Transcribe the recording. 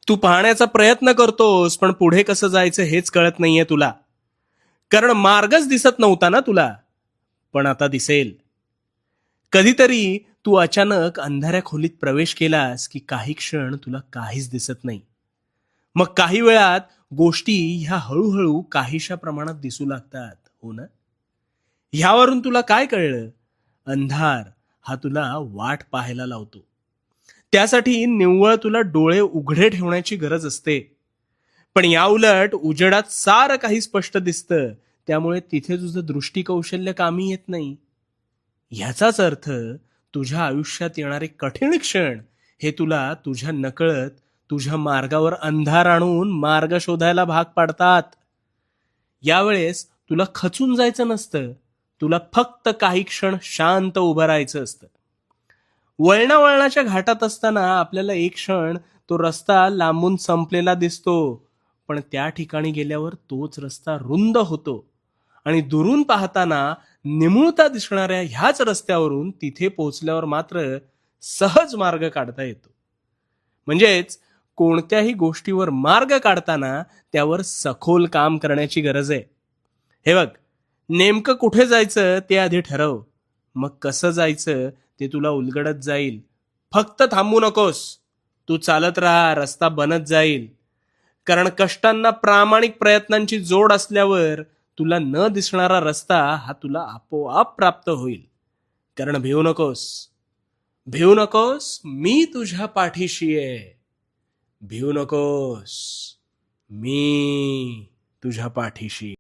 तू पाहण्याचा प्रयत्न करतोस, पण पुढे कसं जायचं हेच कळत नाहीये तुला. कारण मार्गच दिसत नव्हता ना तुला, पण आता दिसेल. कधीतरी तू अचानक अंधाऱ्या खोलीत प्रवेश केलास की काही क्षण तुला काहीच दिसत नाही. मग काही वेळात गोष्टी ह्या हळूहळू काहीशा प्रमाणात दिसू लागतात, हो ना? ह्यावरून तुला काय कळलं? अंधार हा तुला वाट पाहायला लावतो. त्यासाठी निव्वळ तुला डोळे उघडे ठेवण्याची गरज असते. पण याउलट उजेडात सारं काही स्पष्ट दिसतं, त्यामुळे तिथे तुझं दृष्टिकौशल्य कामी येत नाही. ह्याचाच अर्थ तुझ्या आयुष्यात येणारे कठीण क्षण हे तुला तुझ्या नकळत तुझ्या मार्गावर अंधार आणून मार्ग शोधायला भाग पाडतात. यावेळेस तुला खचून जायचं नसतं, तुला फक्त काही क्षण शांत उभं राहायचं असतं. वळणावळणाच्या घाटात असताना आपल्याला एक क्षण तो रस्ता लांबून संपलेला दिसतो, पण त्या ठिकाणी गेल्यावर तोच रस्ता रुंद होतो आणि दुरून पाहताना निमुळता दिसणाऱ्या ह्याच रस्त्यावरून तिथे पोहोचल्यावर मात्र सहज मार्ग काढता येतो. म्हणजेच कोणत्याही गोष्टीवर मार्ग काढताना त्यावर सखोल काम करण्याची गरज आहे. हे बघ, नेमकं कुठे जायचं ते आधी ठरव, मग कसं जायचं ते तुला उलगडत जाईल. फक्त थांबू नकोस, तू चालत राहा, रस्ता बनत जाईल. कारण कष्टांना प्रामाणिक प्रयत्नांची जोड असल्यावर तुला न दिसणारा रस्ता हा तुला आपोआप प्राप्त होईल. कारण भिवू नकोस, भिवू नकोस, मी तुझ्या पाठीशी आहे. भिवू नकोस, मी तुझ्या पाठीशी.